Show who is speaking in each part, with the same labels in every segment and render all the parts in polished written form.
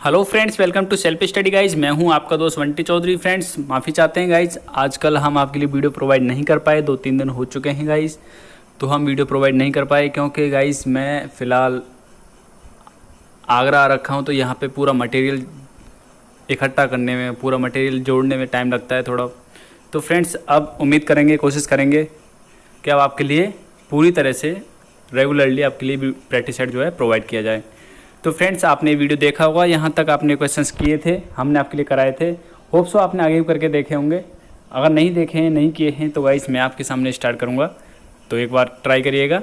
Speaker 1: Hello friends, welcome to self study guys. मैं हूं आपका दोस्त वंटी चौधरी। फ्रेंड्स माफ़ी चाहते हैं गाइज, आजकल हम आपके लिए वीडियो प्रोवाइड नहीं कर पाए। 2-3 दिन हो चुके हैं गाइज, तो हम वीडियो प्रोवाइड नहीं कर पाए क्योंकि गाइज मैं फ़िलहाल आगरा आ रखा हूं, तो यहाँ पे पूरा मटेरियल इकट्ठा करने में, पूरा मटेरियल जोड़ने में टाइम लगता है थोड़ा। तो फ्रेंड्स अब उम्मीद करेंगे, कोशिश करेंगे कि अब आपके लिए पूरी तरह से रेगुलरली आपके लिए प्रैक्टिस सेट जो है प्रोवाइड किया जाए। तो फ्रेंड्स आपने वीडियो देखा होगा, यहाँ तक आपने क्वेश्चंस किए थे, हमने आपके लिए कराए थे। होप सो आपने आगे भी करके देखे होंगे। अगर नहीं देखे हैं, नहीं किए हैं, तो गाइस मैं आपके सामने स्टार्ट करूँगा, तो एक बार ट्राई करिएगा।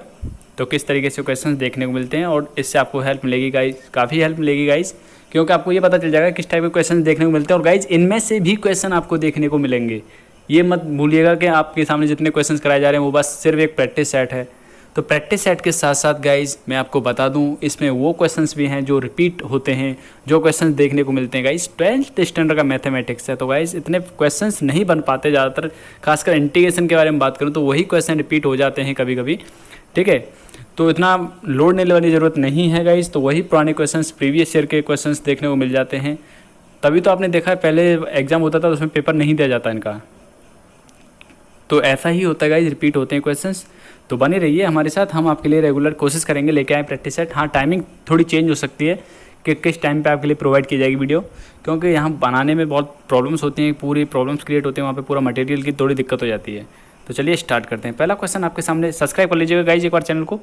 Speaker 1: तो किस तरीके से क्वेश्चंस देखने को मिलते हैं और इससे आपको हेल्प मिलेगी गाइस, काफ़ी हेल्प मिलेगी गाइस, क्योंकि आपको ये पता चल जाएगा किस टाइप के क्वेश्चन देखने को मिलते हैं। और गाइज इनमें से भी क्वेश्चन आपको देखने को मिलेंगे। ये मत भूलिएगा कि आपके सामने जितने क्वेश्चन कराए जा रहे हैं वो बस सिर्फ एक प्रैक्टिस सेट है। तो प्रैक्टिस सेट के साथ साथ गाइज मैं आपको बता दूं, इसमें वो क्वेश्चंस भी हैं जो रिपीट होते हैं, जो क्वेश्चंस देखने को मिलते हैं गाइज। 12th स्टैंडर्ड का मैथमेटिक्स है, तो गाइज इतने क्वेश्चंस नहीं बन पाते ज़्यादातर। खासकर इंटीग्रेशन के बारे में बात करूं तो वही क्वेश्चन रिपीट हो जाते हैं कभी कभी, ठीक है। तो इतना लोड लेने वाली ज़रूरत नहीं है गाइज। तो वही पुराने क्वेश्चंस, प्रीवियस ईयर के क्वेश्चंस देखने को मिल जाते हैं। तभी तो आपने देखा है पहले एग्जाम होता था तो उसमें पेपर नहीं दिया जाता इनका। तो ऐसा ही होता है गाइज, रिपीट होते हैं क्वेश्चंस। तो बने रहिए हमारे साथ, हम आपके लिए रेगुलर कोशिश करेंगे लेके आए प्रैक्टिस सेट। हाँ, टाइमिंग थोड़ी चेंज हो सकती है कि किस टाइम पे आपके लिए प्रोवाइड की जाएगी वीडियो, क्योंकि यहाँ बनाने में बहुत प्रॉब्लम्स होती हैं, पूरी प्रॉब्लम्स क्रिएट होते हैं, वहाँ पे पूरा मटेरियल की थोड़ी दिक्कत हो जाती है। तो चलिए स्टार्ट करते हैं। पहला क्वेश्चन आपके सामने, सब्सक्राइब कर लीजिएगा गाइज एक बार चैनल को,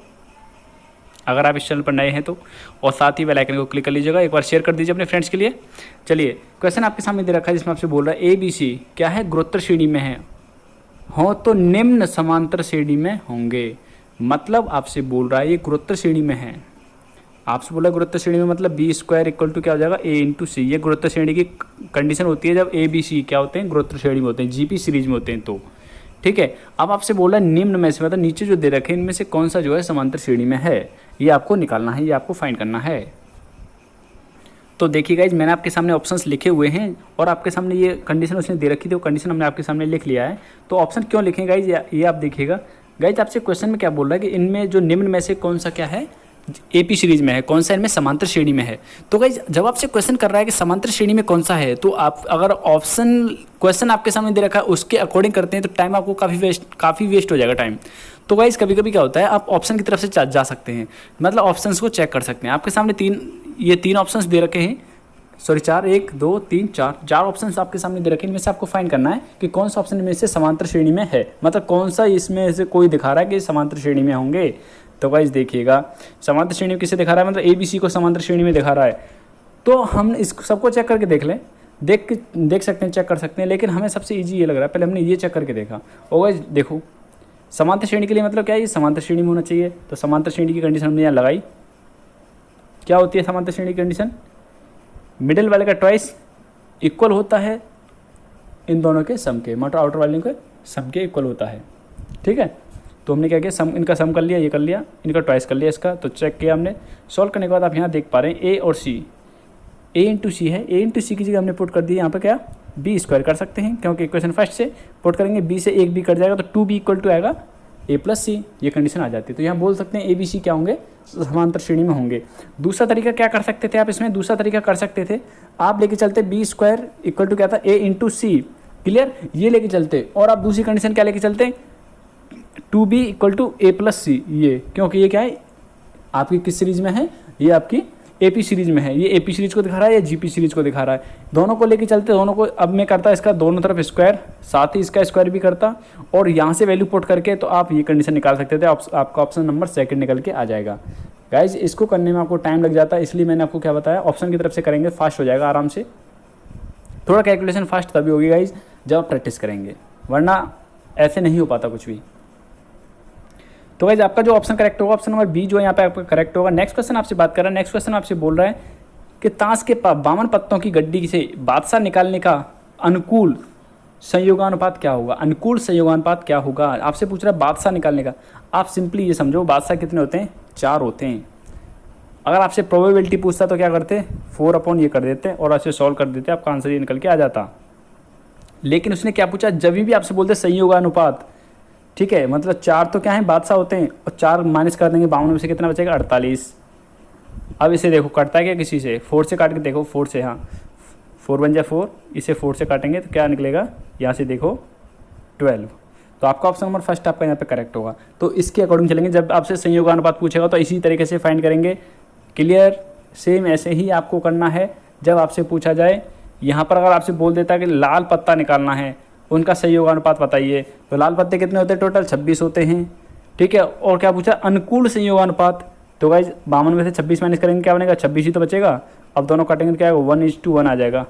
Speaker 1: अगर आप इस चैनल पर नए हैं तो, और साथ ही बेल आइकन को क्लिक कर लीजिएगा, एक बार शेयर कर दीजिए अपने फ्रेंड्स के लिए। चलिए क्वेश्चन आपके सामने दे रखा है जिसमें आपसे बोल रहा है ABC क्या है, गुरुत्तर श्रेणी में है, हो तो निम्न समांतर श्रेणी में होंगे। मतलब आपसे बोल रहा है ये गुरुत्तर श्रेणी में है। आपसे बोला गुरुत्तर श्रेणी में मतलब B² इक्वल टू क्या हो जाएगा, A/C। ये गुरुत्तर श्रेणी की कंडीशन होती है जब ABC क्या होते हैं, गुरुत्तर श्रेणी में होते हैं, GP सीरीज में होते हैं। तो ठीक है, अब आपसे बोला निम्न में से, मतलब नीचे जो दे रखे हैं इनमें से कौन सा जो है समांतर श्रेणी में है, ये आपको निकालना है, ये आपको फाइंड करना है। तो देखिए गाइज, मैंने आपके सामने ऑप्शंस लिखे हुए हैं और आपके सामने ये कंडीशन उसने दे रखी थी, वो कंडीशन हमने आपके सामने लिख लिया है। तो ऑप्शन क्यों लिखें गाइज, ये आप देखिएगा। गाइज आपसे क्वेश्चन में क्या बोल रहा है कि इनमें जो निम्न में से कौन सा क्या है, AP सीरीज में है, कौन सा इनमें समांतर श्रेणी में है। तो गाइज जब आपसे क्वेश्चन कर रहा है कि समांतर श्रेणी में कौन सा है, तो आप अगर ऑप्शन क्वेश्चन आपके सामने दे रखा है उसके अकॉर्डिंग करते हैं तो टाइम आपको काफ़ी वेस्ट हो जाएगा टाइम। तो गाइज कभी कभी क्या होता है, आप ऑप्शन की तरफ से जा सकते हैं, मतलब ऑप्शंस को चेक कर सकते हैं। आपके सामने तीन ऑप्शंस दे रखे हैं, सॉरी 4, 1, 2, 3, 4 ऑप्शंस आपके सामने दे रखे हैं। इनमें से आपको फाइंड करना है कि कौन सा ऑप्शन में से समांतर श्रेणी में है, मतलब कौन सा इसमें से कोई दिखा रहा है कि समांतर श्रेणी में होंगे। तो गाइस देखिएगा, समांतर श्रेणी में किसे दिखा रहा है, मतलब ABC को समांतर श्रेणी में दिखा रहा है। तो हम इस सबको चेक करके देख लें, देख सकते हैं, चेक कर सकते हैं, लेकिन हमें सबसे ईजी ये लग रहा है, पहले हमने ये चेक करके देखा। और गाइस देखो, समांतर श्रेणी के लिए मतलब क्या है, ये समांतर श्रेणी में होना चाहिए। तो समांतर श्रेणी की कंडीशन हमने यहाँ लगाई। क्या होती है समांतर श्रेणी की कंडीशन, मिडिल वाले का ट्वाइस इक्वल होता है इन दोनों के सम के, मतलब आउटर वाले के सम के इक्वल होता है, ठीक है। तो हमने क्या किया, सम, इनका सम कर लिया, ये कर लिया, इनका ट्वाइस कर लिया इसका। तो चेक किया हमने, सॉल्व करने के बाद आप यहाँ देख पा रहे हैं A और C, A/C है, A/C की जगह हमने पुट कर दी यहाँ पर क्या, B² कर सकते हैं, क्योंकि इक्वेशन फर्स्ट से पुट करेंगे, B से एक B कट जाएगा तो 2B इक्वल टू आएगा A+C, ये कंडीशन आ जाती है। तो यहाँ बोल सकते हैं ABC क्या होंगे, समांतर श्रेणी में होंगे। दूसरा तरीका क्या कर सकते थे आप इसमें, दूसरा तरीका कर सकते थे आप लेके चलते B² इक्वल टू क्या था, A/C, क्लियर, ये लेके चलते। और आप दूसरी कंडीशन क्या लेके चलते, 2B इक्वल टू A+C, ये क्योंकि ये क्या है आपकी किस सीरीज में है, ये आपकी AP सीरीज में है। ये AP सीरीज को दिखा रहा है या GP सीरीज को दिखा रहा है, दोनों को लेके चलते, दोनों को। अब मैं करता इसका दोनों तरफ स्क्वायर, साथ ही इसका स्क्वायर भी करता, और यहाँ से वैल्यू पुट करके तो आप ये कंडीशन निकाल सकते थे। आपका ऑप्शन नंबर 2 निकल के आ जाएगा। गाइज इसको करने में आपको टाइम लग जाता है, इसलिए मैंने आपको क्या बताया, ऑप्शन की तरफ से करेंगे फास्ट हो जाएगा आराम से। थोड़ा कैलकुलेशन फास्ट तभी होगी गाइज जब आप प्रैक्टिस करेंगे, वरना ऐसे नहीं हो पाता कुछ भी। तो गाइज आपका जो ऑप्शन करेक्ट होगा, ऑप्शन नंबर B जो है यहाँ पे आपका करेक्ट होगा। नेक्स्ट क्वेश्चन आपसे बात कर रहा है, नेक्स्ट क्वेश्चन आपसे बोल रहा है कि ताश के 52 पत्तों की गड्डी से बादशाह निकालने का अनुकूल संयोगानुपात क्या होगा। अनुकूल संयोगानुपात क्या होगा, आपसे पूछ रहा है बादशाह निकालने का। आप सिंपली ये समझो, बादशाह कितने होते हैं, 4 होते हैं। अगर आपसे प्रोबेबिलिटी पूछता तो क्या करते, 4 ये कर देते और ऐसे सॉल्व कर देते, आपका आंसर ये निकल के आ जाता। लेकिन उसने क्या पूछा, जब भी आपसे बोलते संयोगानुपात, ठीक है, मतलब 4 तो क्या है, बादशाह होते हैं, और 4 माइनस कर देंगे 52 में से कितना बचेगा, 48। अब इसे देखो कटता है क्या किसी से, 4 से काट के देखो, 4 से, हाँ 4 बन जाए 4, इसे 4 से काटेंगे तो क्या निकलेगा, यहाँ से देखो 12। तो आपका ऑप्शन नंबर फर्स्ट आपका यहाँ पे करेक्ट होगा। तो इसके अकॉर्डिंग चलेंगे, जब आपसे संयोगानुपात पूछेगा तो इसी तरीके से फाइंड करेंगे। क्लियर, सेम ऐसे ही आपको करना है जब आपसे पूछा जाए। यहाँ पर अगर आपसे बोल देता है कि लाल पत्ता निकालना है, उनका संयोगानुपात बताइए, तो लाल पत्ते कितने होते हैं, टोटल 26 होते हैं। ठीक है, और क्या पूछा, अनुकूल संयोगानुपात, तो गाइज 52 में से 26 माइनस करेंगे क्या बनेगा, 26 ही तो बचेगा। अब दोनों काटेंगे तो क्या आएगा, 1:1 आ जाएगा।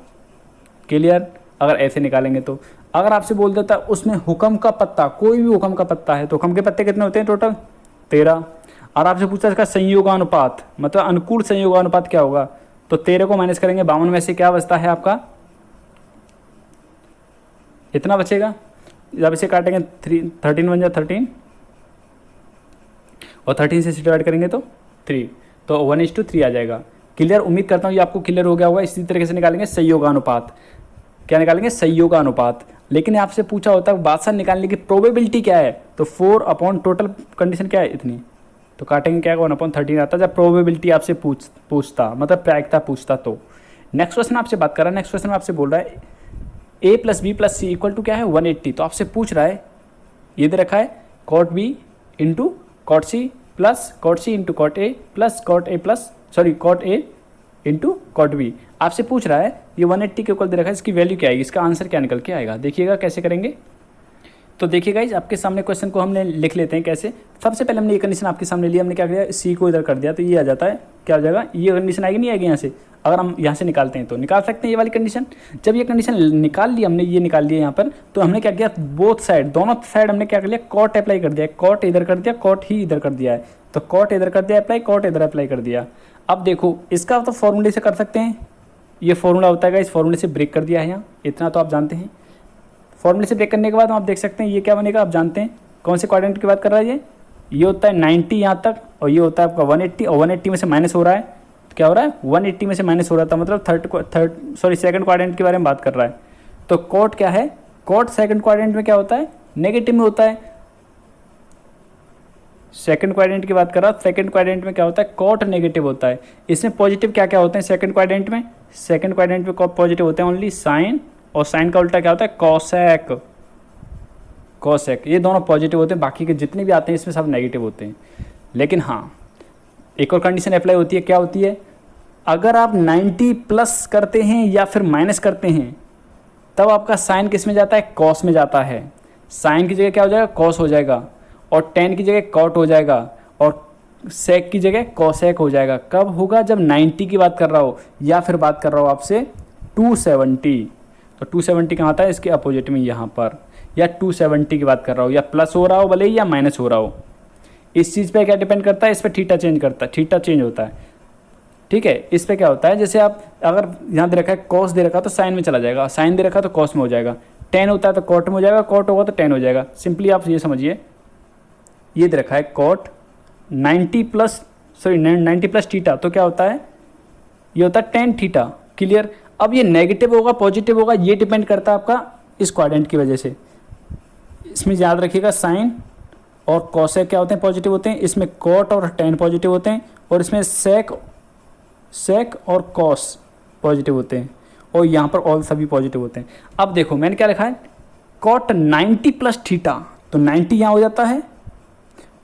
Speaker 1: क्लियर, अगर ऐसे निकालेंगे तो। अगर आपसे बोल देता है उसमें हुक्म का पत्ता, कोई भी हुक्म का पत्ता है, तो हुक्म के पत्ते कितने होते हैं, टोटल 13। और आपसे पूछा इसका संयोगानुपात, मतलब अनुकूल संयोगानुपात क्या होगा, तो 13 को माइनस करेंगे 52 में से क्या बचता है आपका, इतना बचेगा। जब इसे काटेंगे 13 बन जाए 13, और 13 से डिवाइड करेंगे तो 3, तो 1:3 आ जाएगा। क्लियर, उम्मीद करता हूँ ये आपको क्लियर हो गया होगा। इसी तरीके से निकालेंगे संयोगानुपात, क्या निकालेंगे, संयोगानुपात। लेकिन आपसे पूछा होता है बादशाह निकालने की प्रोबेबिलिटी क्या है, तो 4 अपॉन टोटल कंडीशन क्या है, इतनी, तो काटेंगे क्या, 1/13 आता जब प्रोबेबिलिटी आपसे पूछता, मतलब प्रायिकता पूछता। तो नेक्स्ट क्वेश्चन आपसे बात कर रहा है, नेक्स्ट क्वेश्चन में आपसे बोल रहा है a + b + c = क्या है, 180। तो आपसे पूछ रहा है, ये दे रखा है cot b into cot c plus cot c into cot a plus cot a into cot b। आपसे पूछ रहा है ये 180 के ऊपर दे रखा है, इसकी वैल्यू क्या आएगी, इसका आंसर क्या निकल के आएगा। देखिएगा कैसे करेंगे। तो देखिएगा इस आपके सामने क्वेश्चन को हमने लिख लेते हैं कैसे। सबसे पहले हमने ये कंडीशन आपके सामने लिया, हमने क्या किया, सी को इधर कर दिया, तो ये आ जाता है, क्या हो जाएगा, ये कंडीशन आएगी, नहीं आएगी यहाँ से। अगर हम यहाँ से निकालते हैं तो निकाल सकते हैं ये वाली कंडीशन। जब ये कंडीशन निकाल ली हमने, ये निकाल लिया यहाँ पर, तो हमने क्या किया, बोथ साइड, दोनों साइड हमने क्या कर लिया, कॉट अप्लाई कर दिया, कॉट इधर कर दिया, कॉट ही इधर कर दिया है। तो कॉट इधर कर दिया अप्लाई, कॉट इधर अप्लाई कर दिया। अब देखो इसका तो फॉर्मूले से कर सकते हैं, ये फॉर्मूला होता है, इस फॉर्मूले से ब्रेक कर दिया है यहाँ, इतना तो आप जानते हैं। फॉर्मूले से ब्रेक करने के बाद आप देख सकते हैं ये क्या बनेगा, आप जानते हैं कौन से क्वाड्रेंट की बात कर रहा है, ये होता है 90 यहाँ तक, और ये होता है आपका 180, और 180 में से माइनस हो रहा है, तो क्या हो रहा है, 180 में से माइनस हो रहा था, मतलब सेकंड क्वाड्रेंट के बारे में बात कर रहा है। तो कॉट क्या है, कॉट सेकंड क्वाड्रेंट में क्या होता है, नेगेटिव में होता है। सेकंड क्वाड्रेंट की बात कर रहा, सेकंड क्वाड्रेंट में क्या होता है, कॉट नेगेटिव होता है। इसमें पॉजिटिव क्या क्या होते हैं सेकंड क्वाड्रेंट में, सेकंड क्वाड्रेंट में पॉजिटिव होते हैं ओनली साइन, और साइन का उल्टा क्या होता है, कॉसेक। कॉसेक ये दोनों पॉजिटिव होते हैं, बाकी के जितने भी आते हैं इसमें सब नेगेटिव होते हैं। लेकिन हाँ, एक और कंडीशन अप्लाई होती है, क्या होती है, अगर आप 90 प्लस करते हैं या फिर माइनस करते हैं, तब आपका साइन किस में जाता है, कॉस में जाता है। साइन की जगह क्या हो जाएगा, कॉस हो जाएगा, और टेन की जगह कॉट हो जाएगा, और सेक की जगह कॉसेक हो जाएगा। कब होगा, जब 90 की बात कर रहा हो, या फिर बात कर रहा हो आपसे 270। तो 270 कहाँ आता है, इसके अपोजिट में यहाँ पर, या 270 की बात कर रहा हो, या प्लस हो रहा हो भले ही या माइनस हो रहा हो। इस चीज़ पे क्या डिपेंड करता है, इस पर थीटा चेंज करता है, थीटा चेंज होता है। ठीक है, इस पे क्या होता है, जैसे आप अगर यहाँ दे रखा है कॉस दे रखा तो साइन में चला जाएगा, साइन दे रखा तो कॉस में हो जाएगा, टेन होता है तो कॉट में हो जाएगा, कॉट होगा तो टेन हो जाएगा। सिंपली आप ये समझिए, ये दे रखा है कॉट 90 प्लस थीटा, तो क्या होता है, ये होता है टेन थीटा। क्लियर। अब ये नेगेटिव होगा पॉजिटिव होगा, ये डिपेंड करता है आपका इस क्वाड्रेंट की वजह से। इसमें याद रखिएगा साइन और कॉसेक क्या होते हैं, पॉजिटिव होते हैं, इसमें कॉट और टेन पॉजिटिव होते हैं, और इसमें सेक और कॉस पॉजिटिव होते हैं, और यहाँ पर ऑल सभी पॉजिटिव होते हैं। अब देखो मैंने क्या लिखा है, कॉट 90 प्लस थीटा, तो 90 यहाँ हो जाता है,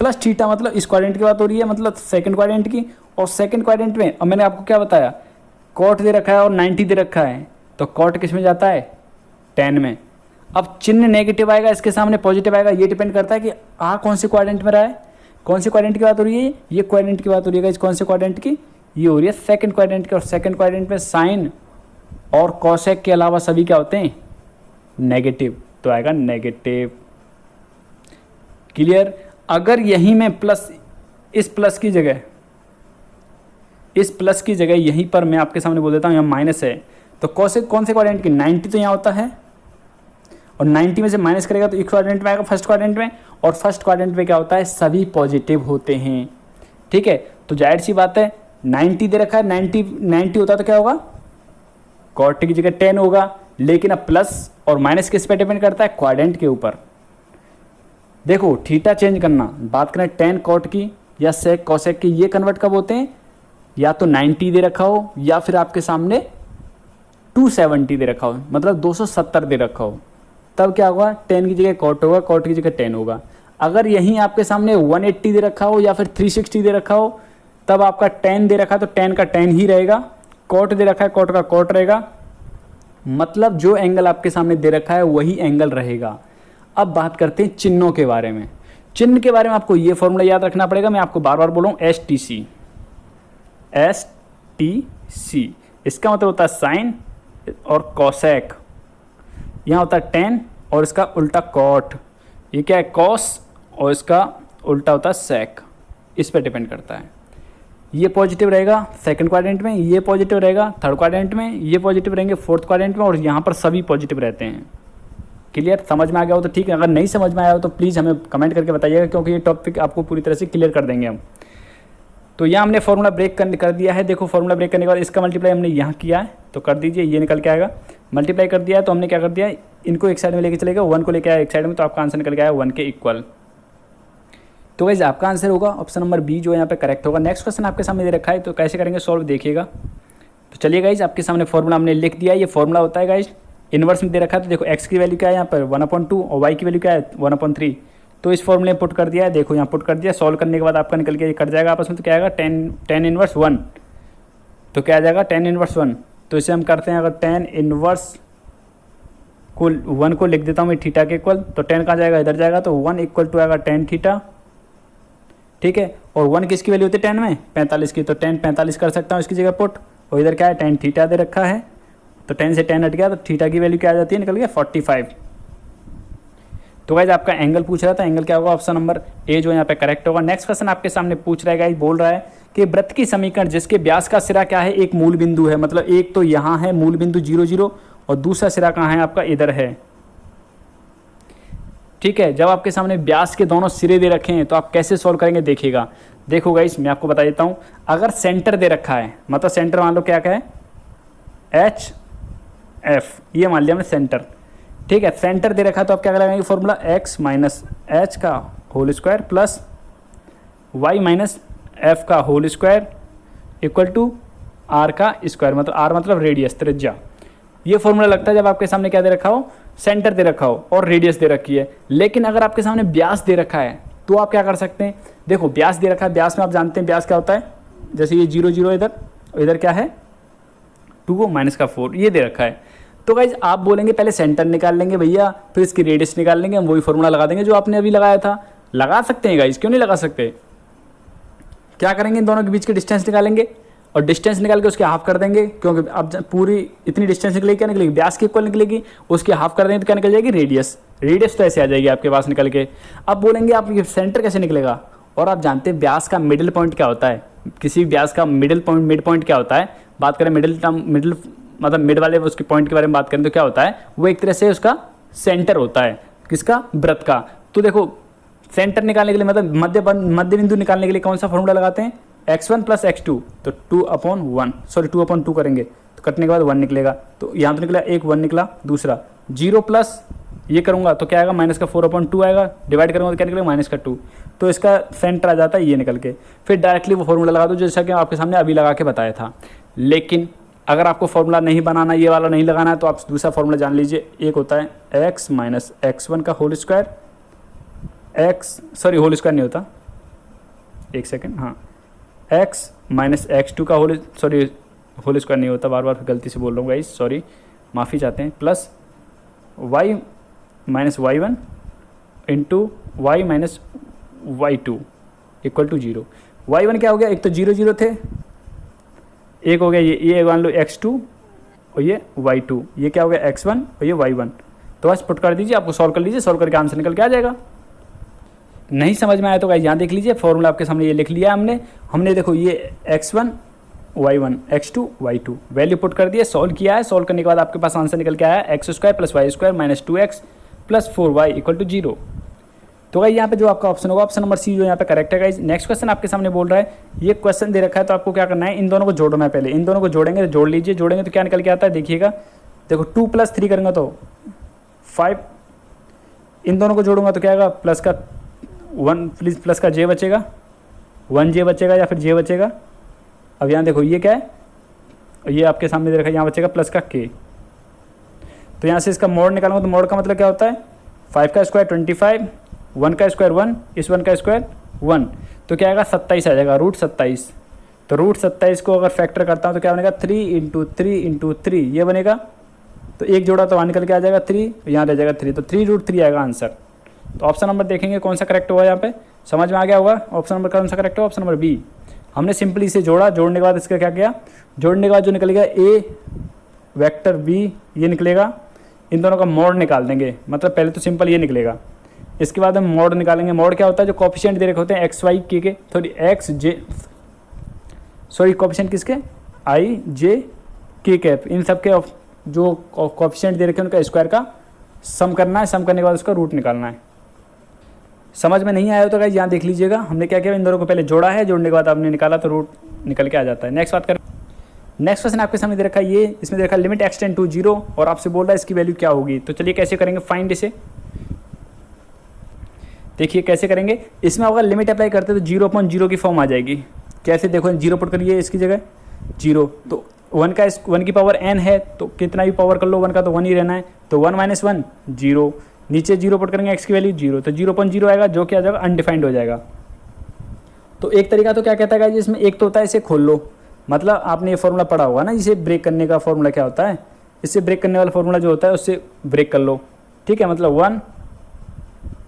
Speaker 1: प्लस थीटा मतलब इस क्वाड्रेंट की बात हो रही है, मतलब सेकंड क्वाड्रेंट की। और सेकंड क्वाड्रेंट में अब मैंने आपको क्या बताया, कॉट दे रखा है और 90 दे रखा है, तो कॉट किस में जाता है, 10 में। अब चिन्ह नेगेटिव आएगा, इसके सामने पॉजिटिव आएगा, ये डिपेंड करता है कि कौन से क्वाड्रेंट में रहा है। कौन से क्वाड्रेंट की बात हो रही है, ये क्वाड्रेंट की बात हो रही है। कौन से क्वाड्रेंट की, ये हो रही है सेकंड क्वाड्रेंट की। और सेकंड क्वाड्रेंट में साइन और कॉसेक के अलावा सभी क्या होते हैं, नेगेटिव, तो आएगा नेगेटिव। क्लियर। अगर यहीं में प्लस, इस प्लस की जगह यहीं पर मैं आपके सामने बोल देता हूँ यहाँ माइनस है, तो कॉसेक कौन से क्वाड्रेंट की, 90 तो यहाँ होता है, और 90 में से माइनस करेगा तो इस क्वाड्रेंट में आएगा, फर्स्ट क्वाड्रेंट में। और फर्स्ट क्वाड्रेंट में क्या होता है, सभी पॉजिटिव होते हैं। ठीक है, तो जाहिर सी बात है 90 दे रखा है, 90 होता तो क्या होगा, कॉट की जगह 10 होगा। लेकिन अब प्लस और माइनस किस पे डिपेंड करता है, क्वाड्रेंट के ऊपर। देखो थीटा चेंज करना, बात करें टेन कॉट की या सेक कॉसेक की, ये कन्वर्ट कब होते हैं, या तो 90 दे रखा हो या फिर आपके सामने 270 दे रखा हो, मतलब 270 दे रखा हो, तब क्या होगा, टेन की जगह कॉट होगा, कॉट की जगह टेन होगा। अगर यहीं आपके सामने 180 दे रखा हो या फिर 360 दे रखा हो, तब आपका टेन दे रखा है तो टेन का टेन ही रहेगा, कॉट दे रखा है कॉट का कॉट रहेगा, मतलब जो एंगल आपके सामने दे रखा है वही एंगल रहेगा। अब बात करते हैं चिन्हों के बारे में। चिन्ह के बारे में आपको ये फॉर्मूला याद रखना पड़ेगा, मैं आपको बार बार बोल रहा हूँ, एस टी सी, इसका मतलब होता है साइन और कॉसेक, यहाँ होता है टेन और इसका उल्टा कॉट, ये क्या है कॉस और इसका उल्टा होता है सेक, इस पर डिपेंड करता है। ये पॉजिटिव रहेगा सेकंड क्वाड्रेंट में, ये पॉजिटिव रहेगा थर्ड क्वाड्रेंट में, ये पॉजिटिव रहेंगे फोर्थ क्वाड्रेंट में, और यहाँ पर सभी पॉजिटिव रहते हैं। क्लियर, समझ में आ गया हो तो ठीक है, अगर नहीं समझ में आया हो तो प्लीज़ हमें कमेंट करके बताइएगा, क्योंकि ये टॉपिक आपको पूरी तरह से क्लियर कर देंगे हम। तो यहाँ हमने फॉर्मूला ब्रेक कर दिया है। देखो फॉर्मूला ब्रेक करने के बाद इसका मल्टीप्लाई हमने यहाँ किया है, तो कर दीजिए, ये निकल के आएगा। मल्टीप्लाई कर दिया है तो हमने क्या कर दिया है, इनको एक साइड में लेके चलेगा, 1 को लेके आया एक साइड में, तो आपका आंसर निकल के आया 1 के इक्वल। तो गाइस आपका आंसर होगा ऑप्शन नंबर बी, जो यहाँ पे करेक्ट होगा। नेक्स्ट क्वेश्चन आपके सामने दे रखा है, तो कैसे करेंगे सॉल्व देखिएगा। तो चलिए गाइस, आपके सामने फॉर्मूला हमने लिख दिया है। ये फॉर्मूला होता है गाइस, इन्वर्स में दे रखा है, तो देखो एक्स की वैल्यू क्या है यहाँ पर 1/2 और वाई की वैल्यू क्या है 1/3। तो इस फॉर्मूले में पुट कर दिया है, देखो यहाँ पुट कर दिया। सॉल्व करने के बाद आपका निकल के कट जाएगा आपस में, तो क्या आएगा tan इनवर्स 1, तो क्या आ जाएगा tan इनवर्स 1। तो इसे हम करते हैं, अगर tan इनवर्स को 1 को लिख देता हूँ मैं थीटा के इक्वल, तो tan कहाँ जाएगा, इधर जाएगा, तो 1 = आएगा tan थीटा, ठीक है। और 1 किसकी वैल्यू होती है tan में 45 की, तो tan 45 कर सकता हूँ इसकी जगह पुट, और इधर क्या है tan थीटा दे रखा है, तो tan से tan हट गया, तो थीटा की वैल्यू क्या आ जाती है, निकल गया 45। तो गाइज आपका एंगल पूछ रहा था, एंगल क्या होगा, ऑप्शन नंबर ए जो यहाँ पे करेक्ट होगा। नेक्स्ट क्वेश्चन आपके सामने पूछ रहा है गाइज, बोल रहा है कि वृत्त की समीकरण जिसके व्यास का सिरा क्या है, एक मूल बिंदु है, मतलब एक तो यहाँ है मूल बिंदु 0 0 और दूसरा सिरा कहाँ है आपका, इधर है, ठीक है। जब आपके सामने व्यास के दोनों सिरे दे रखे हैं तो आप कैसे सॉल्व करेंगे देखिएगा। देखो गाइज मैं आपको बता देता हूँ, अगर सेंटर दे रखा है, मतलब सेंटर मान लो क्या है एच एफ, ये मान लिया हमने सेंटर, ठीक है। सेंटर दे रखा है तो आप क्या लगाएंगे फॉर्मूला, x - h का whole square plus y - f का whole square equal to r का स्क्वायर, मतलब r मतलब रेडियस त्रिज्या। ये फॉर्मूला लगता है जब आपके सामने क्या दे रखा हो, सेंटर दे रखा हो और रेडियस दे रखी है। लेकिन अगर आपके सामने व्यास दे रखा है तो आप क्या कर सकते हैं, देखो व्यास दे रखा है, व्यास में आप जानते हैं व्यास क्या होता है, जैसे ये 0 0 इधर, इधर क्या है 2 - 4 ये दे रखा है। तो गाइज आप बोलेंगे पहले सेंटर निकाल लेंगे भैया, फिर इसकी रेडियस निकाल लेंगे, हम वही फॉर्मूला लगा देंगे जो आपने अभी लगाया था। लगा सकते हैं गाइज, क्यों नहीं लगा सकते। क्या करेंगे, इन दोनों के बीच के डिस्टेंस निकालेंगे और डिस्टेंस निकाल के उसके हाफ कर देंगे, क्योंकि अब पूरी इतनी डिस्टेंस निकलेगी, क्या निकलेगी, व्यास के इक्वल निकलेगी, उसके हाफ कर देंगे तो क्या निकल जाएगी, रेडियस। रेडियस तो ऐसे आ जाएगी आपके पास निकल के। अब बोलेंगे आप ये सेंटर कैसे निकलेगा, और आप जानते हैं व्यास का मिडिल पॉइंट क्या होता है, किसी व्यास का मिड पॉइंट क्या होता है। बात करें मिडिल मतलब मिड वाले उसके पॉइंट के बारे में बात करें तो क्या होता है, वो एक तरह से उसका सेंटर होता है, किसका, वृत्त का। तो देखो सेंटर निकालने के लिए, मतलब मध्य बिंदु निकालने के लिए कौन सा फॉर्मूला लगाते हैं, x1 + x2, तो 2/1, सॉरी 2/2 करेंगे तो कटने के बाद 1 निकलेगा, तो यहाँ तो निकला एक 1 निकला, दूसरा 0 प्लस ये करूँगा तो क्या आएगा -4/2 आएगा, डिवाइड करूँगा तो क्या निकलेगा -2, तो इसका सेंटर आ जाता है ये निकल के। फिर डायरेक्टली वो फॉर्मूला लगा दो जैसा कि आपके सामने अभी लगा के बताया था। लेकिन अगर आपको फॉर्मूला नहीं बनाना, ये वाला नहीं लगाना है, तो आप दूसरा फॉर्मूला जान लीजिए। एक होता है x - x1 का होल स्क्वायर, होल स्क्वायर नहीं होता, एक सेकेंड, हाँ, x - x2 का होल स्क्वायर नहीं होता, बार बार गलती से बोल रहा हूँ गाइस, सॉरी, माफ़ी चाहते हैं, plus y - y1 into y - y2 equal to 0। y1 क्या हो गया, एक तो 0 0 थे, एक हो गया ये मान लो x2 और ये y2, ये क्या हो गया x1 और ये y1। तो बस पुट कर दीजिए, आपको सॉल्व कर लीजिए, सॉल्व करके आंसर निकल के आ जाएगा। नहीं समझ में आया तो गाइस यहाँ देख लीजिए, फॉर्मूला आपके सामने ये लिख लिया हमने देखो ये x1 y1 x2 y2 value put कर दिए, सॉल्व किया है। सॉल्व करने के बाद आपके पास आंसर निकल के आया x² + y² - 2x + 4y = 0। तो गाइस यहाँ पे जो आपका ऑप्शन होगा, ऑप्शन नंबर सी जो यहाँ पे करेक्ट है गाइस। नेक्स्ट क्वेश्चन आपके सामने बोल रहा है, ये क्वेश्चन दे रखा है तो आपको क्या करना है, इन दोनों को जोड़ना है। पहले इन दोनों को जोड़ेंगे, जोड़ लीजिए, जोड़ेंगे तो क्या निकल के आता है देखिएगा। देखो 2 + 3 करेंगे तो 5, इन दोनों को जोड़ूंगा तो क्या आएगा, प्लस का 1 प्लस का j बचेगा, 1j बचेगा या फिर j बचेगा, अब यहाँ देखो ये क्या है, ये आपके सामने दे रखा है, यहाँ बचेगा प्लस का k। तो यहाँ से इसका मोड निकालूंगा तो मोड का मतलब क्या होता है, 5 का स्क्वायर 25, 1 का स्क्वायर 1, इस 1 का स्क्वायर 1, तो क्या आएगा 27 आ जाएगा, √27। तो √27 को अगर फैक्टर करता हूँ तो क्या बनेगा 3 × 3 × 3 ये बनेगा। तो एक जोड़ा तो वहाँ निकल के आ जाएगा 3, यहाँ रह जाएगा 3, तो 3√3 आएगा आंसर। तो ऑप्शन नंबर देखेंगे कौन सा करेक्ट हुआ यहाँ पे, समझ में आ गया होगा ऑप्शन नंबर कौन सा करेक्ट हुआ, ऑप्शन नंबर बी। हमने सिंपली इसे जोड़ा, जोड़ने के बाद इसका क्या किया, जोड़ने के बाद जो निकलेगा a वेक्टर b ये निकलेगा, इन दोनों का मोड निकाल देंगे, मतलब पहले तो सिंपल ये निकलेगा, इसके बाद हम मोड निकालेंगे। मोड क्या होता है, जो कोफिशिएंट दे रखे होते हैं एक्स वाई के कोफिशिएंट किसके, आई जे के कैप, इन सब के जो कोफिशिएंट दे रखे हैं उनका स्क्वायर का सम करना है, सम करने के बाद उसका रूट निकालना है। समझ में नहीं आया तो गाइस यहाँ देख लीजिएगा, हमने क्या किया, इन दोनों को पहले जोड़ा है, जोड़ने के बाद आपने निकाला तो रूट निकल के आ जाता है। नेक्स्ट बात करें, नेक्स्ट क्वेश्चन आपके सामने दे रखा है ये, इसमें दे रखा है लिमिट x टेंड टू 0 और आपसे बोल रहा है इसकी वैल्यू क्या होगी। तो चलिए कैसे करेंगे फाइंड इसे, देखिए कैसे करेंगे। इसमें अगर लिमिट अप्लाई करते तो 0/0 की फॉर्म आ जाएगी। कैसे, देखो 0 पुट करिए इसकी जगह 0, तो 1 की पावर n है तो कितना भी पावर कर लो 1 का तो 1 ही रहना है, तो 1 - 1 0, नीचे 0 पुट करेंगे x की वैल्यू 0, तो 0/0 आएगा जो कि आ जाएगा अनडिफाइंड हो जाएगा। तो एक तरीका तो क्या कहता है जिसमें एक तो होता है इसे खोल लो, मतलब आपने ये फॉर्मूला पढ़ा होगा ना, इसे ब्रेक करने का फॉर्मूला क्या होता है, इससे ब्रेक करने वाला फॉर्मूला जो होता है उससे ब्रेक कर लो, ठीक है, मतलब 1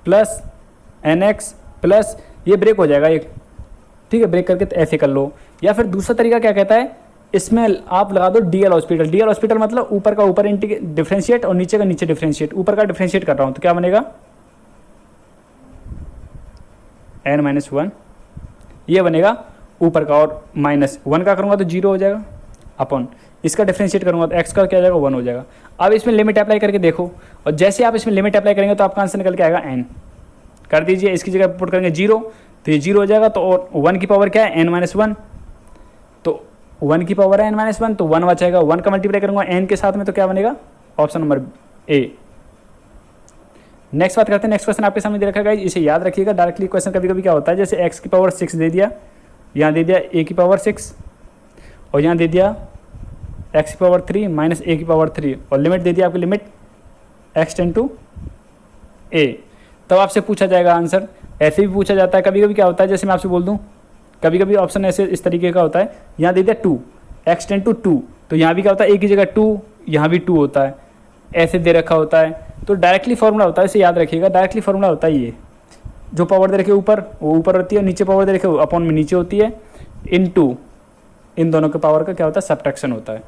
Speaker 1: + nx प्लस ये ब्रेक हो जाएगा एक, ठीक है, ब्रेक करके तो ऐसे कर लो। या फिर दूसरा तरीका क्या कहता है, इसमें आप लगा दो D L hospital. D L hospital मतलब ऊपर का ऊपर डिफ्रेंशिएट और नीचे का नीचे डिफ्रेंशिएट, ऊपर का डिफ्रेंशिएट कर रहा हूँ तो क्या बनेगा n-1 ये बनेगा ऊपर का, और -1 का करूँगा तो 0 हो जाएगा, अपॉन इसका डिफ्रेंशिएट करूँगा तो x का क्या हो जाएगा 1 हो जाएगा। अब इसमें लिमिट अप्लाई करके देखो, और जैसे आप इसमें लिमिट अप्लाई करेंगे तो आपका आंसर निकल के आएगा n। कर दीजिए, इसकी जगह पुट करेंगे 0 तो ये 0 हो जाएगा, तो और 1 की पावर क्या है n-1, तो 1 की पावर है n-1 तो 1 बचेगा, 1 का मल्टीप्लाई करूँगा n के साथ में तो क्या बनेगा ऑप्शन नंबर ए। नेक्स्ट बात करते हैं, नेक्स्ट क्वेश्चन आपके सामने दे रखा है, इसे याद रखिएगा। डायरेक्टली क्वेश्चन कभी कभी क्या होता है, जैसे x की पावर 6 दे दिया, यहाँ दे दिया a की पावर 6 और यहाँ दे दिया x की पावर 3 माइनस a की पावर 3 और लिमिट दे दिया आपकी limit x tend to a, तब आपसे पूछा जाएगा आंसर। ऐसे भी पूछा जाता है, कभी कभी क्या होता है, जैसे मैं आपसे बोल दूँ, कभी कभी ऑप्शन ऐसे इस तरीके का होता है, यहाँ दे दिया 2 x टेंड टू 2, तो यहाँ भी क्या होता है a की जगह 2, यहाँ भी 2 होता है, ऐसे दे रखा होता है। तो डायरेक्टली फॉर्मूला होता है, इसे याद रखिएगा, डायरेक्टली फॉर्मूला होता है ये, जो पावर दे रखे ऊपर वो ऊपर होती है, नीचे पावर दे रखे अपॉन में नीचे होती है, इनटू इन दोनों के पावर का क्या होता है सब्ट्रैक्शन होता है।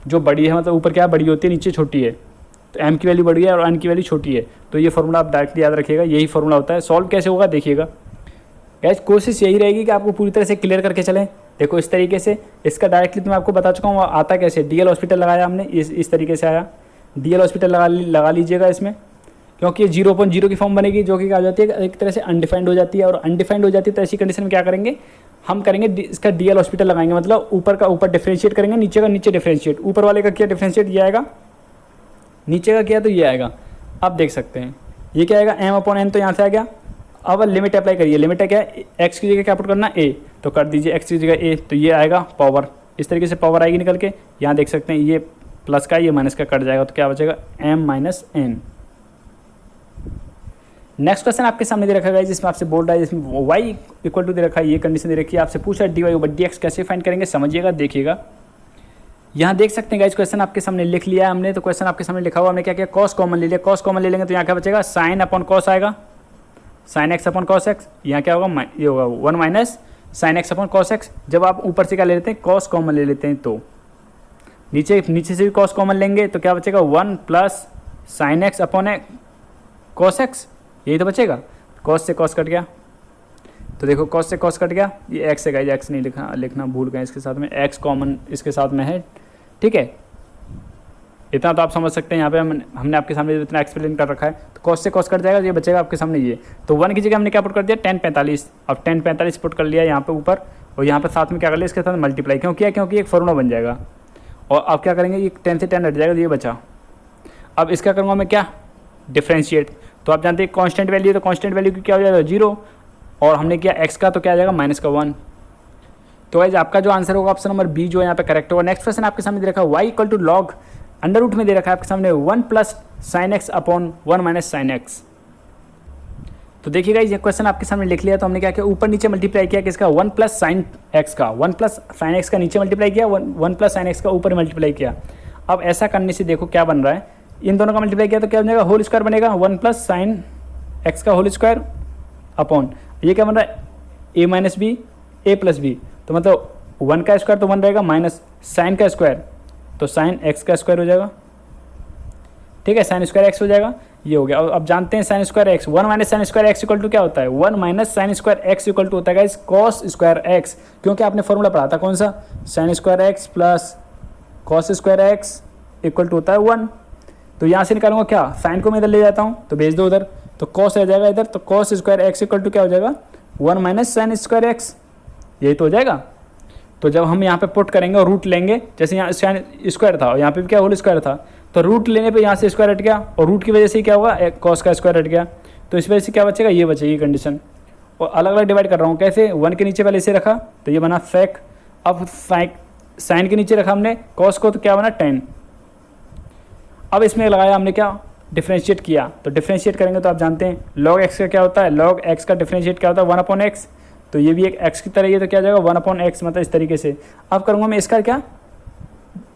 Speaker 1: जो बड़ी है मतलब ऊपर क्या बड़ी होती है, नीचे छोटी है, तो m की वैल्यू बड़ी है और n की वैल्यू छोटी है, तो ये फॉर्मूला आप डायरेक्टली याद रखिएगा, यही फॉर्मूला होता है। सॉल्व कैसे होगा देखिएगा गाइस, कोशिश यही रहेगी कि आपको पूरी तरह से क्लियर करके चलें। देखो इस तरीके से, इसका डायरेक्टली तो मैं आपको बता चुका हूँ आता कैसे, डी एल हॉस्पिटल लगाया हमने, इस तरीके से आया, डी एल हॉस्पिटल लगा लीजिएगा इसमें, क्योंकि ये 0/0 की फॉर्म बनेगी जो कि आ जाती है एक तरह से अनडिफाइंड हो जाती है, और अनडिफाइंड हो जाती है तो ऐसी कंडीशन में क्या करेंगे, हम करेंगे इसका डी एल हॉस्पिटल लगाएंगे, मतलब ऊपर का ऊपर डिफ्रेंशिएट करेंगे, नीचे का नीचे डिफ्रेंशिएट, ऊपर वाले का क्या डिफ्रेंशिएट ये आएगा, नीचे का क्या तो ये आएगा। आप देख सकते हैं ये क्या आएगा m/n, तो यहाँ से आ गया। अब लिमिट अप्लाई करिए, लिमिट है क्या, x की जगह क्या पुट करना a, तो कर दीजिए x की जगह a, तो ये आएगा पावर, इस तरीके से पावर आएगी निकल के, यहाँ देख सकते हैं ये प्लस का ये माइनस का कट जाएगा, तो क्या बचेगा m-n। नेक्स्ट क्वेश्चन आपके सामने दे रखा है जिसमें आपसे बोल रहा है, जिसमें y = दे रखा है, ये कंडीशन दे रखी है, आपसे पूछा है dy/dx कैसे फाइंड करेंगे, समझिएगा देखिएगा। यहाँ देख सकते हैं गाइस, क्वेश्चन आपके सामने लिख लिया है हमने, तो क्वेश्चन आपके सामने लिखा हुआ, हमने क्या किया कॉस कॉमन ले लिया, कॉस कॉमन ले लेंगे तो यहाँ क्या बचेगा साइन अपॉन कॉस आएगा, sign x upon cos x, यहाँ क्या होगा ये होगा 1 minus sine x upon cos x. जब आप ऊपर से क्या ले लेते हैं कॉस कॉमन ले लेते हैं, तो नीचे से भी कॉस कॉमन लेंगे तो क्या बचेगा 1 plus sine x upon cos x, यही तो बचेगा, कॉस से कॉस कट गया, तो देखो कॉस से कॉस कट गया, ये एक्स है गाइस, एक्स नहीं लिखना भूल गए, इसके साथ में एक्स कॉमन इसके साथ में है, ठीक है, इतना तो आप समझ सकते हैं। यहाँ पे हमने आपके सामने इतना एक्सप्लेन कर रखा है, तो कॉस से कॉस कट जाएगा, ये बचेगा आपके सामने ये, तो 1 की जगह हमने क्या पुट कर दिया tan 45, अब tan 45 पुट कर लिया यहाँ पे ऊपर, और यहाँ पे साथ में क्या कर लिया इसके साथ मल्टीप्लाई, क्यों किया, क्योंकि एक फॉर्मूला बन जाएगा, और अब क्या करेंगे ये 10 से 10 हट जाएगा, ये बचा। अब इसका करूँगा मैं क्या डिफ्रेंशिएट, तो आप जानते हैं कॉन्स्टेंट वैल्यू है, तो कॉन्स्टेंट वैल्यू की क्या हो जाएगा 0, और हमने किया x का तो क्या आ जाएगा -1, तो गाइज आपका जो आंसर होगा ऑप्शन नंबर बी जो है यहाँ पे करेक्ट होगा। नेक्स्ट क्वेश्चन आपके सामने दे रखा है y equal to log under root में दे रखा है आपके सामने 1 plus sine x upon 1 minus sine x. तो देखिएगा ये क्वेश्चन आपके सामने लिख लिया, तो हमने क्या किया, ऊपर नीचे मल्टीप्लाई किया किसका, 1 प्लस साइन एक्स का, 1 प्लस साइन एक्स का नीचे मल्टीप्लाई किया, 1 प्लस साइन एक्स का ऊपर मल्टीप्लाई किया। अब ऐसा करने से देखो क्या बन रहा है, इन दोनों का मल्टीप्लाई किया तो क्या बन जाएगा, होल स्क्वायर बनेगा, 1 प्लस साइन एक्स का होल स्क्वायर अपॉन ये क्या बन रहा है, ए माइनस बी ए प्लस बी, तो मतलब 1 का स्क्वायर तो 1 रहेगा माइनस साइन का स्क्वायर तो साइन एक्स का स्क्वायर हो जाएगा। ठीक है, साइन स्क्वायर एक्स हो जाएगा, ये हो गया। अब जानते हैं sine square x, 1 minus sine square x equal to क्या होता है, 1 minus sine square x equal to होता है गाइस कॉस स्क्वायर एक्स, क्योंकि आपने फॉर्मूला पढ़ा था कौन सा, sine square x plus cos square x equal to होता है 1। तो यहाँ से निकालूंगा क्या, साइन को मैं इधर ले जाता हूँ तो भेज दो उधर, तो कॉस रह जाएगा इधर, तो cos square x equal to क्या हो जाएगा, 1 माइनस साइन स्क्वायर एक्स, यही तो हो जाएगा। तो जब हम यहाँ पे पुट करेंगे और रूट लेंगे, जैसे यहाँ साइन स्क्वायर था और यहाँ पे भी क्या होल स्क्वायर था, तो रूट लेने पे यहाँ से स्क्वायर हट गया और रूट की वजह से क्या होगा, कॉस का स्क्वायर हट गया, तो इस वजह से क्या बचेगा, ये बचेगी कंडीशन। और अलग अलग डिवाइड कर रहा हूँ कैसे, 1 के नीचे पहले इसे रखा तो ये बना सेक, अब साइन के नीचे रखा हमने कॉस को तो क्या बना tan। अब इसमें लगाया हमने क्या, डिफ्रेंशिएट किया, तो डिफ्रेंशिएट करेंगे तो आप जानते हैं log x का क्या होता है, log x का डिफ्रेंशिएट क्या होता है 1/x, तो ये भी एक x की तरह ही है, तो क्या जाएगा 1/x, मतलब इस तरीके से। अब करूँगा मैं इसका क्या,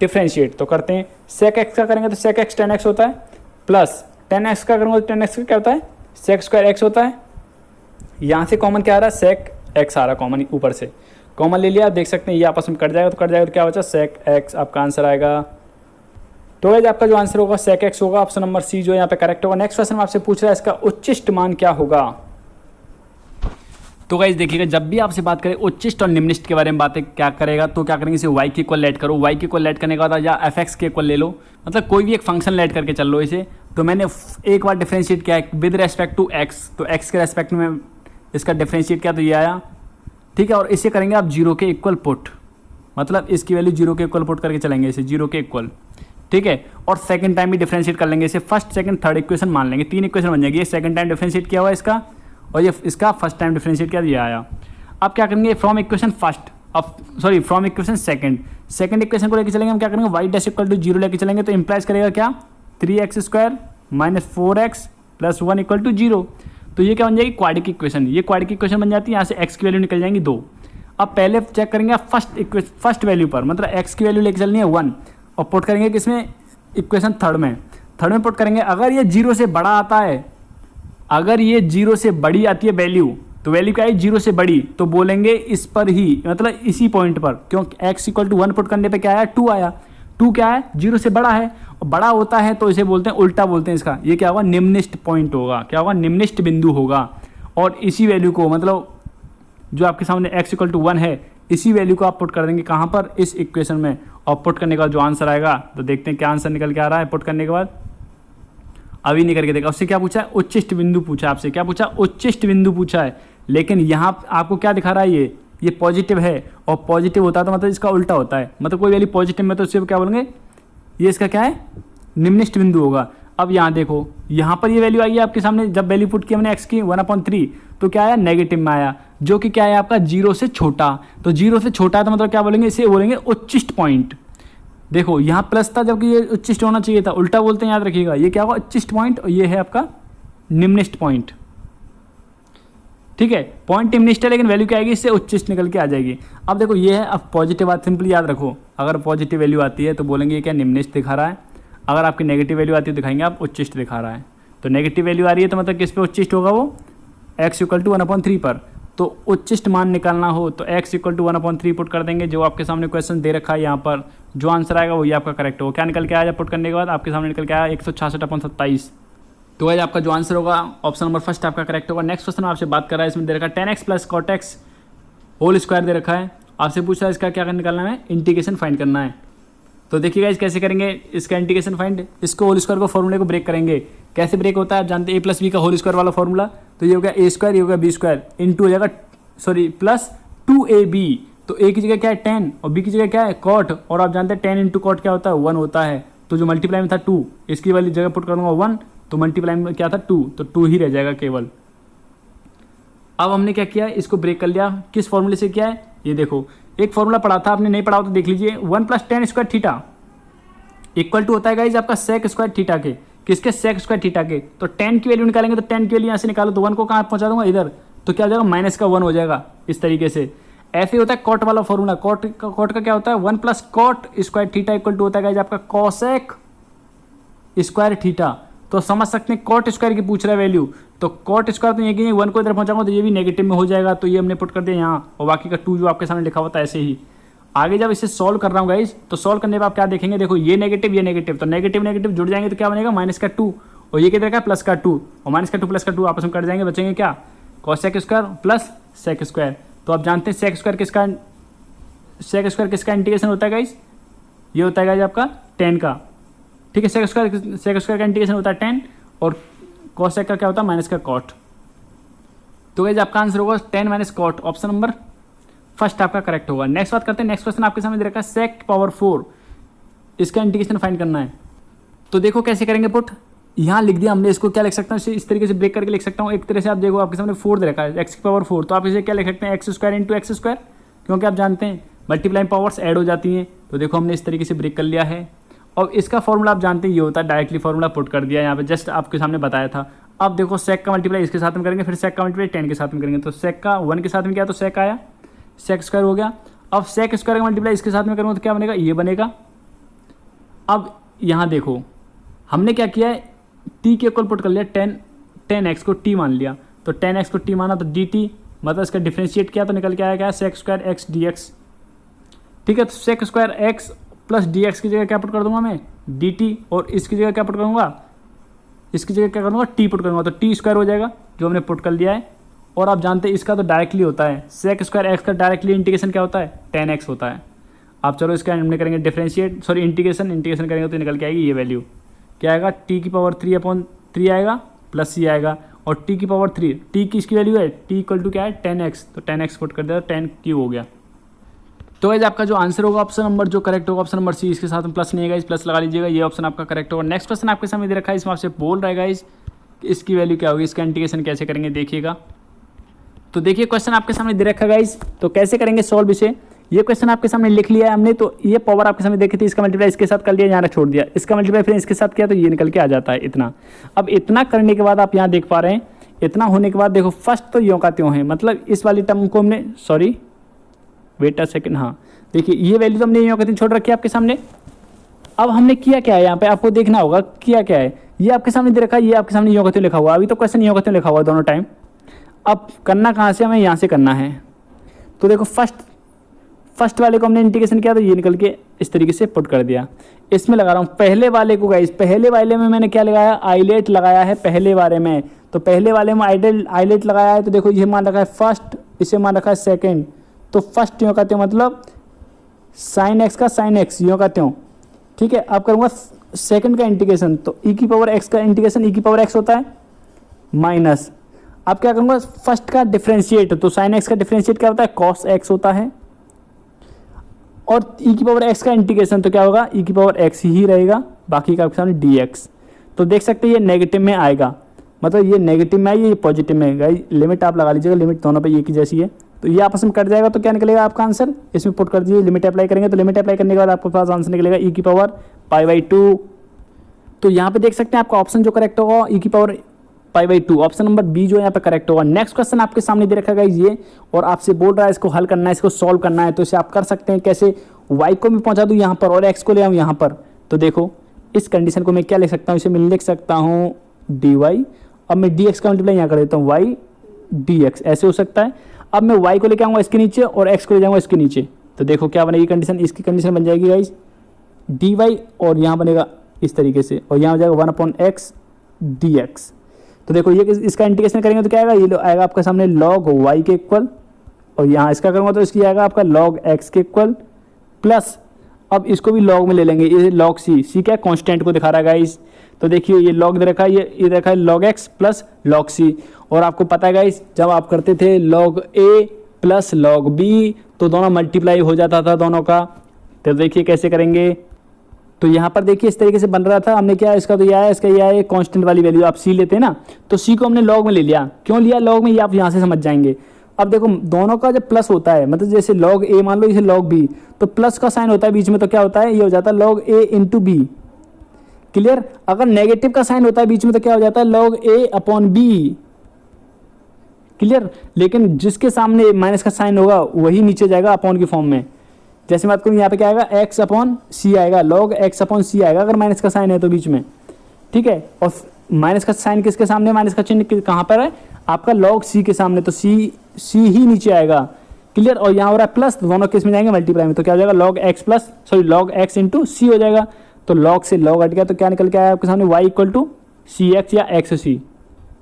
Speaker 1: डिफ्रेंशिएट, तो करते हैं sec x का करेंगे तो sec x tan x होता है, प्लस tan x का करूँगा तो tan x का क्या होता है, sec स्क्वायर x होता है। यहाँ से कॉमन क्या आ रहा है, sec x आ रहा है कॉमन, ऊपर से कॉमन ले लिया, आप देख सकते हैं ये आपस में कट जाएगा, तो कट जाएगा तो क्या बचा, sec x आपका आंसर आएगा। तो गाइस आपका जो आंसर होगा sec x होगा, ऑप्शन नंबर सी जो यहाँ पे करेक्ट होगा। नेक्स्ट क्वेश्चन आपसे पूछ रहा है इसका उच्चिष्ट मान क्या होगा। तो गाइस देखिएगा, जब भी आपसे बात करें उच्चिष्ट और निम्निष्ट के बारे में बातें क्या करेगा, तो क्या करेंगे, इसे y के इक्वल लेट करो, y के इक्वल लेट करने के बाद या fx के इक्वल ले लो, मतलब कोई भी एक फंक्शन लेट करके चल लो इसे। तो मैंने एक बार डिफरेंशिएट किया विद रेस्पेक्ट टू x, तो x के रेस्पेक्ट में इसका डिफरेंशिएट किया तो ये आया, ठीक है। और इसे करेंगे आप 0 के इक्वल पुट, मतलब इसकी वैल्यू 0 के इक्वल पुट करके चलेंगे इसे 0 के इक्वल, ठीक है। और सेकंड टाइम भी डिफरेंशिएट कर लेंगे इसे, फर्स्ट सेकंड थर्ड इक्वेशन मान लेंगे, 3 इक्वेशन बन जाएगी। ये सेकंड टाइम डिफरेंशिएट किया हुआ है इसका, और ये इसका फर्स्ट टाइम डिफरेंशिएट किया, ये आया। अब क्या करेंगे, फ्रॉम इक्वेशन फर्स्ट, अब sorry from equation second equation को लेकर चलेंगे हम, क्या करेंगे y डैश इक्वल टू 0 लेके चलेंगे, तो इंप्लाइज करेगा क्या, 3x square minus 4x plus 1 equal to 0। तो ये क्या बन जाएगी, क्वाड्रिक इक्वेशन, ये क्वाड्रिक इक्वेशन बन जाती है। यहाँ से x की वैल्यू निकल जाएंगी 2। अब पहले चेक करेंगे आप फर्स्ट वैल्यू पर, मतलब x की वैल्यू लेके चलनी है 1, और पुट करेंगे किसमें, इक्वेशन थर्ड में पुट करेंगे। अगर ये 0 से बड़ा आता है, अगर ये 0 से बड़ी आती है वैल्यू, तो वैल्यू क्या है, 0 से बड़ी, तो बोलेंगे इस पर ही, मतलब इसी पॉइंट पर, क्योंकि x इक्वल टू 1 पुट करने पे क्या आया, 2 आया। 2 क्या है, 0 से बड़ा है, और बड़ा होता है तो इसे बोलते हैं, उल्टा बोलते हैं इसका, ये क्या होगा, निम्निष्ट पॉइंट होगा, क्या होगा, निम्निष्ट बिंदु होगा। और इसी वैल्यू को, मतलब जो आपके सामने x इक्वल टू 1 है, इसी वैल्यू को आप पुट कर देंगे कहाँ पर, इस इक्वेशन में, और पुट करने के बाद जो आंसर आएगा, तो देखते हैं क्या आंसर निकल के आ रहा है पुट करने के बाद। अभी नहीं करके देखा, उससे क्या पूछा है, उच्चिष्ट बिंदु पूछा, आपसे क्या पूछा, उच्चिष्ट बिंदु पूछा है। लेकिन यहाँ आपको क्या दिखा रहा है, ये पॉजिटिव है, और पॉजिटिव होता है तो मतलब इसका उल्टा होता है, मतलब कोई वैल्यू पॉजिटिव में तो उससे क्या बोलेंगे, ये इसका क्या है, निम्निष्ट बिंदु होगा। अब यहाँ देखो, यहाँ पर ये वैल्यू आई है आपके सामने, जब वैल्यू पुट की हमने x की 1/3, तो क्या आया, नेगेटिव में आया, जो कि क्या है आपका 0 से छोटा। तो 0 से छोटा है तो मतलब क्या बोलेंगे, इसे बोलेंगे उच्चिष्ट पॉइंट। देखो यहाँ प्लस था जबकि ये उच्चिष्ट होना चाहिए था, उल्टा बोलते हैं, याद रखिएगा। ये क्या होगा, उच्चिष्ट पॉइंट, और ये है आपका निम्निष्ट पॉइंट, ठीक है। पॉइंट निम्निष्ट है लेकिन वैल्यू क्या आएगी, इससे उच्चिष्ट निकल के आ जाएगी। अब देखो ये है, अब पॉजिटिव बात सिंपली याद रखो, अगर पॉजिटिव वैल्यू आती है तो बोलेंगे ये क्या, निम्निष्ट दिखा रहा है। अगर आपकी नेगेटिव वैल्यू आती है तो दिखाएंगे आप उच्चिष्ट दिखा रहा है। तो नेगेटिव वैल्यू आ रही है तो मतलब किस पे उच्चिष्ट होगा, वो x इक्वल टू 1/3 पर। तो उच्चिष्ट मान निकालना हो तो x इक्वल टू 1/3 पुट कर देंगे, जो आपके सामने क्वेश्चन दे रखा है यहाँ पर, जो आंसर आएगा वही आपका करेक्ट होगा। क्या निकल के आया पुट करने के बाद, आपके सामने निकल के आया 166/27। तो वही आपका जो आंसर होगा ऑप्शन नंबर फर्स्ट आपका करेक्ट होगा। नेक्स्ट क्वेश्चन आपसे बात कर रहा है, इसमें दे रखा है tan x plus cot x whole square दे रखा है। आपसे पूछा है इसका क्या निकालना है, इंटीग्रेशन फाइंड करना है। तो देखिएगा इस कैसे करेंगे इसका इंटीग्रेशन फाइंड, इसको होल स्क्वायर को फॉर्मूले को ब्रेक करेंगे। कैसे ब्रेक होता है आप जानते हैं, a प्लस बी का होल स्क्वायर वाला फॉर्मूला। तो ये हो गया a स्क्वायर, ये हो गया b स्क्वायर, इंटू हो जाएगा सॉरी प्लस 2ab। तो a की जगह क्या है tan, और b की जगह क्या है cot, और आप जानते हैं tan इंटू कॉट क्या होता है, 1 होता है। तो जो मल्टीप्लाई में था 2, इसकी वाली जगह पुट करूँगा 1, तो मल्टीप्लाई में क्या था 2, तो 2 ही रह जाएगा केवल। अब हमने क्या किया, इसको ब्रेक कर लिया, किस फॉर्मूले से किया है, ये देखो एक फॉर्मूला पढ़ा था, आपने नहीं पढ़ा हो तो देख लीजिए। 1 + tan square theta equal to होता है गाइज आपका सेक स्क्वायर थीटा के, किसके, सेक स्क्वायर थीटा के। तो tan की वैल्यू निकालेंगे तो tan की वैल्यू यहाँ से निकालो तो 1 को कहाँ पहुँचा दूंगा, इधर, तो क्या हो जाएगा -1 हो जाएगा इस तरीके से। ऐसे होता है कॉट वाला फॉर्मूला, कॉट का क्या होता है 1 + cot square theta equal to होता है गाइज आपका कोसेक स्क्वायर थीटा। तो समझ सकते हैं कॉट स्क्वायर की पूछ रहा है वैल्यू, तो कॉट स्क्वायर तो ये कि 1 को इधर पहुंचाऊंगा तो ये भी नेगेटिव में हो जाएगा, तो ये हमने पुट कर दिया यहाँ, और बाकी का 2 जो आपके सामने लिखा होता है ऐसे ही। आगे जब इसे सॉल्व कर रहा हूँ गाइज, तो सॉल्व करने पर आप क्या देखेंगे, देखो ये नेगेटिव, तो नेगेटिव जुड़ जाएंगे तो क्या बनेगा -2, और ये किधर का +2, और -2 +2 आपस में कट जाएंगे, बचेंगे क्या, cosec square plus sec square. तो आप जानते हैं सेक स्क्वायर किसका इंटीग्रेशन होता है गाइज, ये होता है गाइज आपका tan का, ठीक है। सेक स्क्वायर का इंटीग्रेशन होता है tan, और कोसेक का क्या होता है -cot। तो गाइज आपका आंसर होगा tan - cot, option number first आपका करेक्ट होगा। नेक्स्ट बात करते हैं, नेक्स्ट क्वेश्चन आपके सामने दे रखा है sec पावर 4, इसका इंटीग्रेशन फाइंड करना है। तो देखो कैसे करेंगे पुट, यहाँ लिख दिया हमने, इसको क्या लिख सकता हूँ, इस तरीके से ब्रेक करके लिख सकता हूँ। एक तरह से आप देखो आपके सामने 4 दे रखा है, x की पावर 4, तो आप इसे क्या लिख सकते हैं x² × x², क्योंकि आप जानते हैं मल्टीप्लाइंग पावर्स ऐड हो जाती हैं। तो देखो हमने इस तरीके से ब्रेक कर लिया है, और इसका फॉर्मूला आप जानते हैं ये होता है, डायरेक्टली फॉर्मूला पुट कर दिया यहाँ पे, जस्ट आपके सामने बताया था। अब देखो सेक का मल्टीप्लाई इसके साथ में करेंगे, फिर सेक का मल्टीप्लाई tan के साथ में करेंगे, तो सेक का 1 के साथ में क्या, तो सेक आया, सेक स्क्वायर हो गया। अब सेक स्क्वायर का मल्टीप्लाई इसके साथ में करूँगा तो क्या बनेगा, ये बनेगा। अब यहाँ देखो हमने क्या किया है, t के इक्वल पुट कर लिया, tan x को t मान लिया, तो tan x को t माना तो dt, मतलब इसका डिफ्रेंशिएट किया तो निकल के आया क्या, सेक स्क्वायर x dx, ठीक है। तो sec square x plus dx की जगह क्या पुट कर दूंगा मैं, dt, और इसकी जगह क्या पुट करूँगा, इसकी जगह क्या करूँगा, t पुट करूँगा, तो t स्क्वायर हो जाएगा जो हमने पुट कर लिया है। और आप जानते हैं इसका तो डायरेक्टली होता है, सेक स्क्वायर x का डायरेक्टली इंटीग्रेशन क्या होता है, tan x होता है। आप चलो इसका हमने करेंगे डिफ्रेंशिएट, सॉरी इंटीग्रेशन करेंगे तो निकल के आएगी ये वैल्यू, क्या आएगा, t की पावर 3/3 आएगा, प्लस c आएगा, और t की पावर 3, t की इसकी वैल्यू है, t इक्वल टू क्या है, tan x, तो tan x पुट कर दिया, tan क्यूब हो गया। तो गाइस आपका जो आंसर होगा ऑप्शन नंबर जो करेक्ट होगा, ऑप्शन नंबर सी, इसके साथ में प्लस नहीं है गाइस, प्लस लगा लीजिएगा, ये ऑप्शन आपका करेक्ट होगा। नेक्स्ट क्वेश्चन आपके सामने दे रखा है, इसमें आपसे बोल रहा है गाइस इसकी वैल्यू क्या होगी, इसका इंटीग्रेशन कैसे करेंगे देखिएगा। तो देखिए क्वेश्चन आपके सामने दे रखा है गाइस, तो कैसे करेंगे सॉल्व इसे, ये क्वेश्चन आपके सामने लिख लिया है हमने। तो ये पावर आपके सामने देखी थी, इसका मल्टीप्लाई इसके साथ कर लिया, यहाँ छोड़ दिया, इसका मल्टीप्लाई फिर इसके साथ किया तो ये निकल के आ जाता है इतना। अब इतना करने के बाद आप यहाँ देख पा रहे हैं, इतना होने के बाद देखो फर्स्ट तो यों का त्यों है, मतलब इस वाली टर्म को हमने, सॉरी वेट अ सेकंड, हाँ देखिए ये वैल्यू तो हमने यों का त्यों छोड़ रखी है आपके सामने। अब हमने किया क्या है, यहाँ पे आपको देखना होगा किया क्या है, ये आपके सामने दे रखा है, ये आपके सामने यों का त्यों लिखा हुआ, अभी तो क्वेश्चन यों का त्यों लिखा हुआ दोनों टाइम। अब करना कहाँ से, हमें यहाँ से करना है। तो देखो फर्स्ट वाले को हमने इंटीग्रेशन किया तो ये निकल के इस तरीके से पुट कर दिया। इसमें लगा रहा हूँ पहले वाले को गाइस, पहले वाले में मैंने क्या लगाया, आइलेट लगाया है पहले वाले में। तो पहले वाले में आइलेट लगाया है, तो देखो ये मान रखा है फर्स्ट, इसे मान रखा है सेकंड, तो फर्स्ट यों का त्यों मतलब साइन एक्स का साइन एक्स यों का त्यों, ठीक है। अब करूँगा सेकंड का इंटीग्रेशन, तो ई की पावर एक्स का इंटीग्रेशन ई की पावर एक्स होता है माइनस, अब क्या करूँगा फर्स्ट का डिफ्रेंशिएट, तो साइन एक्स का डिफ्रेंशिएट क्या होता है, कॉस एक्स होता है, और ई की पावर एक्स का इंटीग्रेशन तो क्या होगा, ई की पावर एक्स ही रहेगा, बाकी का आपके सामने डी एक्स। तो देख सकते हैं ये नेगेटिव में आएगा, मतलब ये नेगेटिव में है, ये पॉजिटिव में है। लिमिट आप लगा लीजिएगा, लिमिट दोनों पे ये की जैसी है, तो ये आपस में कट जाएगा, तो क्या निकलेगा आपका आंसर, इसमें पुट कर दीजिए, लिमिट अप्लाई करेंगे तो लिमिट अप्लाई करने के बाद आपके पास आंसर निकलेगा ई की पावर π/2। तो यहाँ पे देख सकते हैं आपका ऑप्शन जो करेक्ट होगा ई की पावर π/2, ऑप्शन नंबर बी जो यहाँ पे करेक्ट होगा। नेक्स्ट क्वेश्चन आपके सामने दे रखा है ये, और आपसे बोल रहा है इसको हल करना है, इसको सॉल्व करना है। तो इसे आप कर सकते हैं कैसे, y को मैं पहुँचा दूँ यहाँ पर और x को ले आऊँ यहाँ पर। तो देखो इस कंडीशन को मैं क्या लिख सकता हूँ, इसे मैं लिख सकता हूँ dy, अब मैं dx का मल्टीप्लाई यहाँ कर देता हूँ y dx, ऐसे हो सकता है। अब मैं y को लेके आऊँगा इसके नीचे और x को ले जाऊँगा इसके नीचे, तो देखो क्या बनेगी कंडीशन, इसकी कंडीशन बन जाएगी गाइस dy, और यहाँ बनेगा इस तरीके से, और यहाँ हो जाएगा 1/x dx। तो देखो ये इसका इंटीग्रेशन करेंगे तो क्या आएगा, ये आएगा आपका सामने log y के इक्वल, और यहाँ इसका करूँगा तो इसकी आएगा आपका log x के इक्वल, प्लस अब इसको भी log में ले लेंगे, ये log c क्या कांस्टेंट को दिखा रहा है गाइस। तो देखिए ये log दे रखा है, ये रखा है log x plus log c, और आपको पता है गाइस जब आप करते थे log a plus log b तो दोनों मल्टीप्लाई हो जाता था दोनों का। तो देखिए कैसे करेंगे, तो यहाँ पर देखिए इस तरीके से बन रहा था, हमने क्या इसका तो यह है, इसका यह है कांस्टेंट वाली वैल्यू, आप c लेते हैं ना, तो c को हमने log में ले लिया। क्यों लिया log में, ये आप यहाँ से समझ जाएंगे। अब देखो दोनों का जब प्लस होता है, मतलब जैसे log a मान लो, जैसे log b, तो प्लस का साइन होता है बीच में, तो क्या होता है, ये हो जाता है log a into b. Clear. अगर नेगेटिव का साइन होता है बीच में तो क्या हो जाता है, log a upon b. Clear. लेकिन जिसके सामने माइनस का साइन होगा वही नीचे जाएगा अपॉन की फॉर्म में। जैसे बात करूँ यहाँ पे क्या आएगा, x अपॉन सी आएगा, log x अपॉन सी आएगा अगर माइनस का साइन है तो बीच में। ठीक है। और माइनस का साइन किसके सामने, माइनस का चिन्ह कहाँ पर है, आपका log c के सामने, तो c ही नीचे आएगा। क्लियर। और यहाँ हो रहा है प्लस, तो दोनों किस में जाएंगे, मल्टीप्लाई में, तो क्या हो जाएगा log x plus log x into C हो जाएगा। तो log से log हट गया तो क्या निकल के आया आपके सामने, y equal to c x या एक्स सी।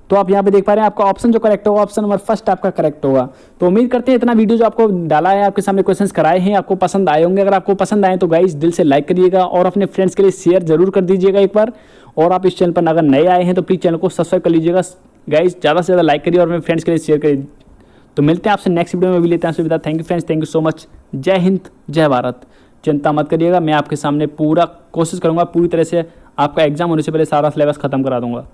Speaker 1: तो आप यहाँ पे देख पा रहे हैं आपका ऑप्शन जो करेक्ट होगा, ऑप्शन नंबर फर्स्ट आपका करेक्ट होगा। तो उम्मीद करते हैं इतना वीडियो जो आपको डाला है, आपके सामने क्वेश्चंस कराए हैं, आपको पसंद आए होंगे। अगर आपको पसंद आए तो गाइस दिल से लाइक करिएगा और अपने फ्रेंड्स के लिए शेयर जरूर कर दीजिएगा एक बार। और आप इस चैनल पर अगर नए आए हैं तो प्लीज़ चैनल को सब्सक्राइब कर लीजिएगा गाइस, ज़्यादा से ज़्यादा लाइक करिए और अपने फ्रेंड्स के लिए शेयर करिए। तो मिलते हैं आपसे नेक्स्ट वीडियो में, भी लेते हैं सुविधा। Thank you friends, thank you so much. जय हिंद, जय भारत। चिंता मत करिएगा, मैं आपके सामने पूरा कोशिश करूँगा, पूरी तरह से आपका एग्जाम होने से पहले सारा सिलेबस खत्म करा दूंगा।